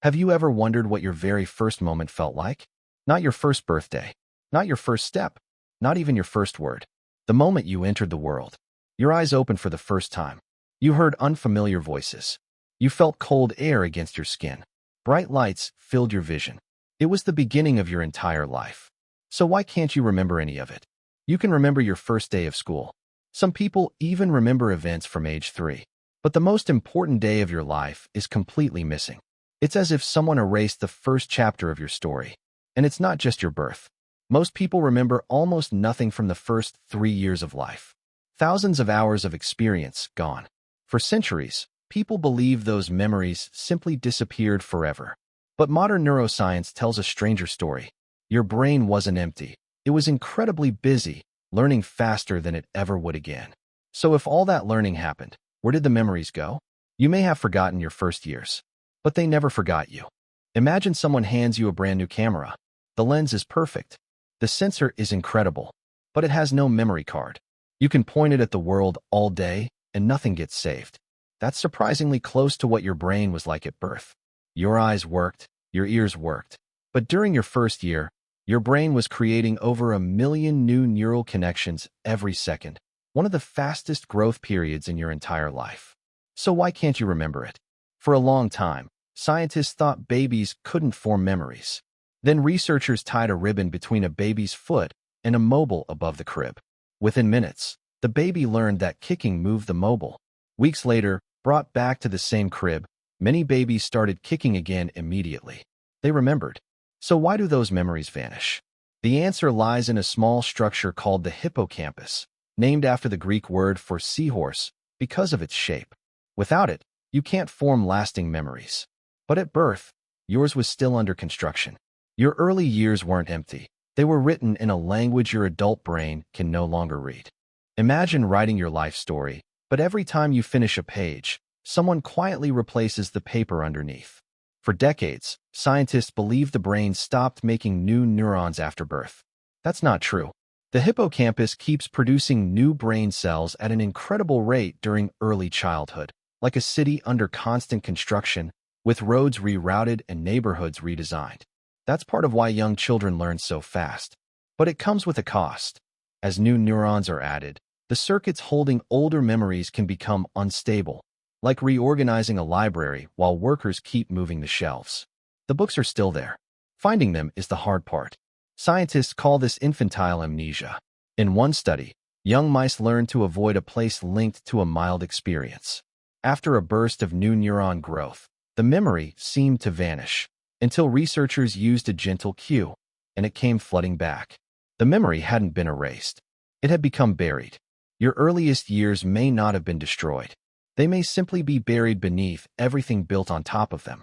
Have you ever wondered what your very first moment felt like? Not your first birthday, not your first step, not even your first word. The moment you entered the world. Your eyes opened for the first time. You heard unfamiliar voices. You felt cold air against your skin. Bright lights filled your vision. It was the beginning of your entire life. So why can't you remember any of it? You can remember your first day of school. Some people even remember events from age 3. But the most important day of your life is completely missing. It's as if someone erased the first chapter of your story. And it's not just your birth. Most people remember almost nothing from the first 3 years of life. Thousands of hours of experience gone. For centuries, people believe those memories simply disappeared forever. But modern neuroscience tells a stranger story. Your brain wasn't empty. It was incredibly busy, learning faster than it ever would again. So if all that learning happened, where did the memories go? You may have forgotten your first years, but they never forgot you. Imagine someone hands you a brand new camera. The lens is perfect. The sensor is incredible, but it has no memory card. You can point it at the world all day, and nothing gets saved. That's surprisingly close to what your brain was like at birth. Your eyes worked, your ears worked. But during your first year, your brain was creating over 1 million new neural connections every second, one of the fastest growth periods in your entire life. So why can't you remember it? For a long time, scientists thought babies couldn't form memories. Then researchers tied a ribbon between a baby's foot and a mobile above the crib. Within minutes, the baby learned that kicking moved the mobile. Weeks later, brought back to the same crib, many babies started kicking again immediately. They remembered. So why do those memories vanish? The answer lies in a small structure called the hippocampus, named after the Greek word for seahorse because of its shape. Without it, you can't form lasting memories. But at birth, yours was still under construction. Your early years weren't empty. They were written in a language your adult brain can no longer read. Imagine writing your life story, but every time you finish a page, someone quietly replaces the paper underneath. For decades, scientists believed the brain stopped making new neurons after birth. That's not true. The hippocampus keeps producing new brain cells at an incredible rate during early childhood, like a city under constant construction, with roads rerouted and neighborhoods redesigned. That's part of why young children learn so fast. But it comes with a cost. As new neurons are added, the circuits holding older memories can become unstable, like reorganizing a library while workers keep moving the shelves. The books are still there. Finding them is the hard part. Scientists call this infantile amnesia. In one study, young mice learned to avoid a place linked to a mild experience. After a burst of new neuron growth, the memory seemed to vanish, until researchers used a gentle cue, and it came flooding back. The memory hadn't been erased. It had become buried. Your earliest years may not have been destroyed. They may simply be buried beneath everything built on top of them.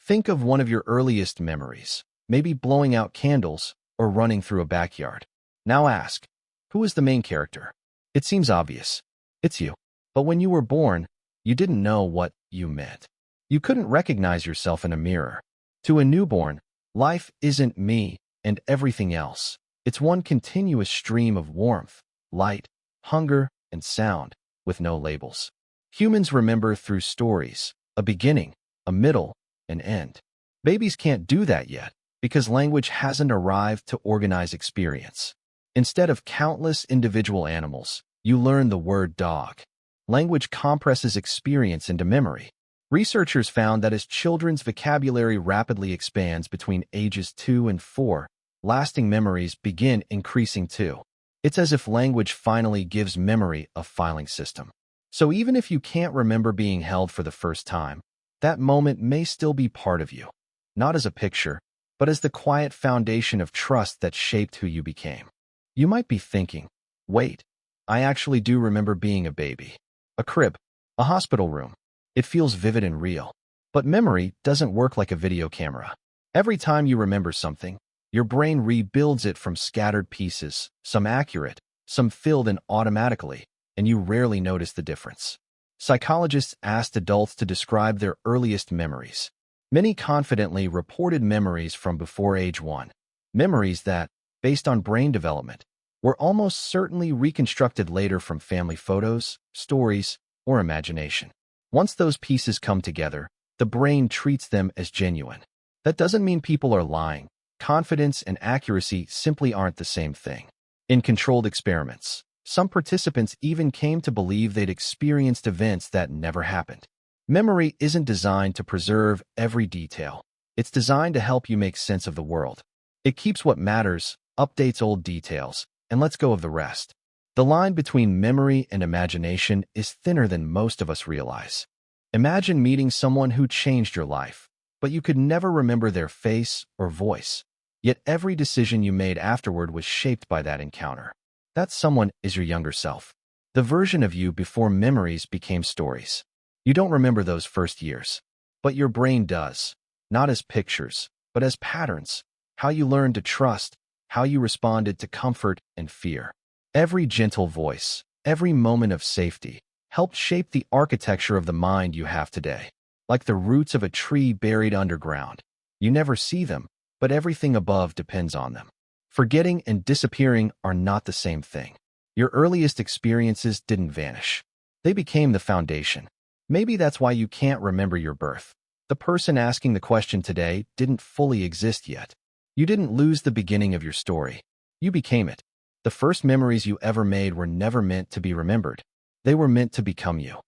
Think of one of your earliest memories, maybe blowing out candles or running through a backyard. Now ask, who is the main character? It seems obvious. It's you. But when you were born, you didn't know what you meant. You couldn't recognize yourself in a mirror. To a newborn, life isn't me and everything else. It's one continuous stream of warmth, light, hunger, and sound, with no labels. Humans remember through stories, a beginning, a middle, an end. Babies can't do that yet, because language hasn't arrived to organize experience. Instead of countless individual animals, you learn the word dog. Language compresses experience into memory. Researchers found that as children's vocabulary rapidly expands between ages 2 and 4, lasting memories begin increasing too. It's as if language finally gives memory a filing system. So even if you can't remember being held for the first time, that moment may still be part of you, not as a picture, but as the quiet foundation of trust that shaped who you became. You might be thinking, wait, I actually do remember being a baby. A crib, a hospital room. It feels vivid and real. But memory doesn't work like a video camera. Every time you remember something, your brain rebuilds it from scattered pieces, some accurate, some filled in automatically, and you rarely notice the difference. Psychologists asked adults to describe their earliest memories. Many confidently reported memories from before age 1. Memories that, based on brain development, were almost certainly reconstructed later from family photos, stories, or imagination. Once those pieces come together, The brain treats them as genuine. That doesn't mean people are lying. Confidence and accuracy simply aren't the same thing. In controlled experiments, some participants even came to believe they'd experienced events that never happened. Memory isn't designed to preserve every detail. It's designed to help you make sense of the world. It keeps what matters, updates old details, and lets go of the rest. The line between memory and imagination is thinner than most of us realize. Imagine meeting someone who changed your life, but you could never remember their face or voice. Yet every decision you made afterward was shaped by that encounter. That someone is your younger self. The version of you before memories became stories. You don't remember those first years, but your brain does. Not as pictures, but as patterns. How you learned to trust, how you responded to comfort and fear. Every gentle voice, every moment of safety, helped shape the architecture of the mind you have today. Like the roots of a tree buried underground. You never see them, but everything above depends on them. Forgetting and disappearing are not the same thing. Your earliest experiences didn't vanish. They became the foundation. Maybe that's why you can't remember your birth. The person asking the question today didn't fully exist yet. You didn't lose the beginning of your story. You became it. The first memories you ever made were never meant to be remembered. They were meant to become you.